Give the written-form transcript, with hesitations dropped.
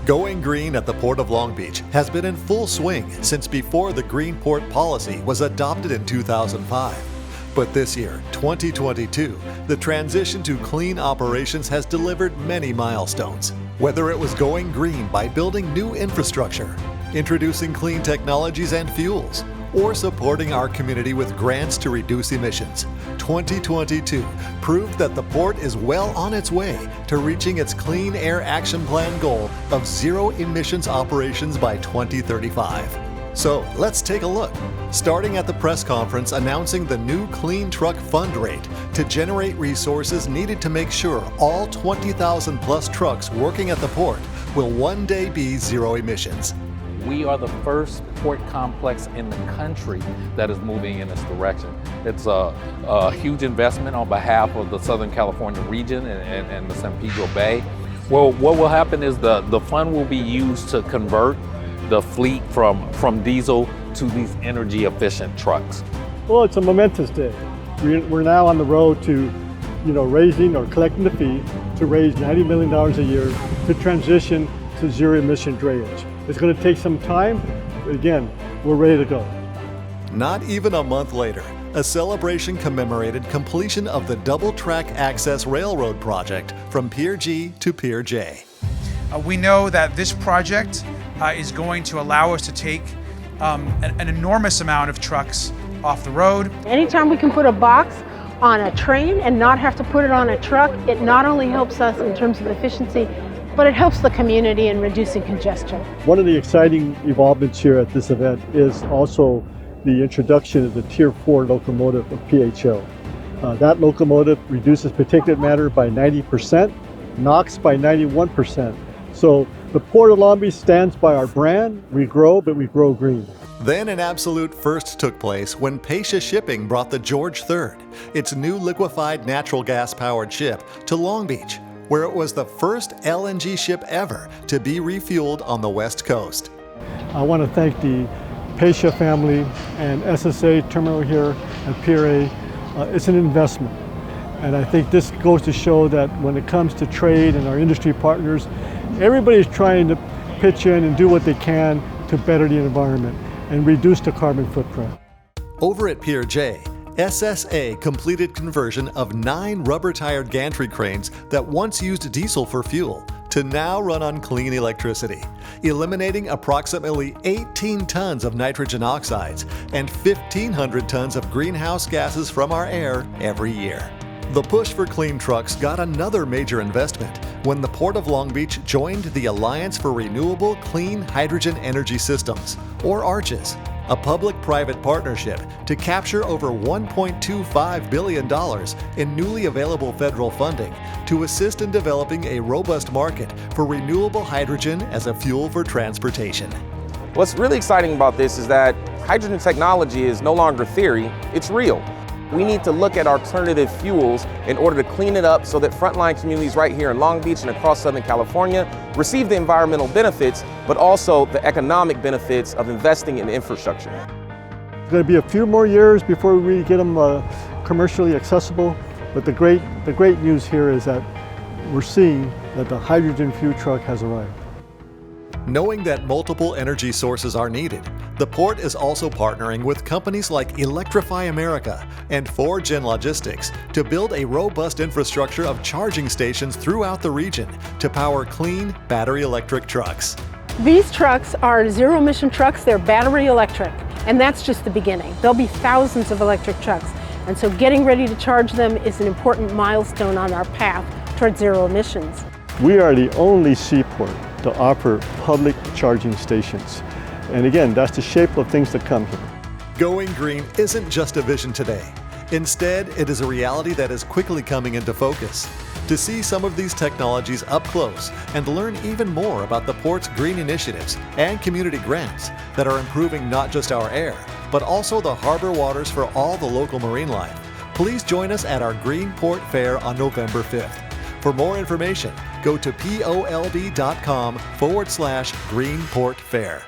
Going green at the Port of Long Beach has been in full swing since before the Green Port policy was adopted in 2005. But this year, 2022, the transition to clean operations has delivered many milestones. Whether it was going green by building new infrastructure, introducing clean technologies and fuels, or supporting our community with grants to reduce emissions, 2022 proved that the port is well on its way to reaching its Clean Air Action Plan goal of zero emissions operations by 2035. So let's take a look, starting at the press conference announcing the new Clean Truck Fund rate to generate resources needed to make sure all 20,000 plus trucks working at the port will one day be zero emissions. We are the first port complex in the country that is moving in this direction. It's a huge investment on behalf of the Southern California region and the San Pedro Bay. Well, what will happen is the fund will be used to convert the fleet from diesel to these energy efficient trucks. Well, it's a momentous day. We're now on the road to raising or collecting the fee to raise $90 million a year to transition to zero emission drayage. It's going to take some time, but again, we're ready to go. Not even a month later, a celebration commemorated completion of the double track access railroad project from Pier G to Pier J. We know that this project is going to allow us to take an enormous amount of trucks off the road. Anytime we can put a box on a train and not have to put it on a truck, it not only helps us in terms of efficiency, but it helps the community in reducing congestion. One of the exciting evolvements here at this event is also the introduction of the Tier 4 locomotive of PHO. That locomotive reduces particulate matter by 90%, NOx by 91%. So the Port of Long Beach stands by our brand. We grow, but we grow green. Then an absolute first took place when Pasha Shipping brought the George III, its new liquefied natural gas-powered ship, to Long Beach, where it was the first LNG ship ever to be refueled on the West Coast. I want to thank the Pasha family and SSA terminal here at Pier H. It's an investment. And I think this goes to show that when it comes to trade and our industry partners, everybody's trying to pitch in and do what they can to better the environment and reduce the carbon footprint. Over at Pier J, SSA completed conversion of 9 rubber-tired gantry cranes that once used diesel for fuel to now run on clean electricity, eliminating approximately 18 tons of nitrogen oxides and 1,500 tons of greenhouse gases from our air every year. The push for clean trucks got another major investment when the Port of Long Beach joined the Alliance for Renewable Clean Hydrogen Energy Systems, or ARCHES, a public-private partnership to capture over $1.25 billion in newly available federal funding to assist in developing a robust market for renewable hydrogen as a fuel for transportation. What's really exciting about this is that hydrogen technology is no longer theory, it's real. We need to look at alternative fuels in order to clean it up so that frontline communities right here in Long Beach and across Southern California receive the environmental benefits, but also the economic benefits of investing in infrastructure. It's going to be a few more years before we get them commercially accessible, but the great news here is that we're seeing that the hydrogen fuel truck has arrived. Knowing that multiple energy sources are needed, the port is also partnering with companies like Electrify America and 4Gen Logistics to build a robust infrastructure of charging stations throughout the region to power clean battery electric trucks. These trucks are zero-emission trucks. They're battery electric, and that's just the beginning. There'll be thousands of electric trucks, and so getting ready to charge them is an important milestone on our path towards zero emissions. We are the only seaport to offer public charging stations. And again, that's the shape of things to come here. Going green isn't just a vision today. Instead, it is a reality that is quickly coming into focus. To see some of these technologies up close and learn even more about the port's green initiatives and community grants that are improving not just our air, but also the harbor waters for all the local marine life, please join us at our Green Port Fair on November 5th. For more information, go to polb.com/Green Port Fair.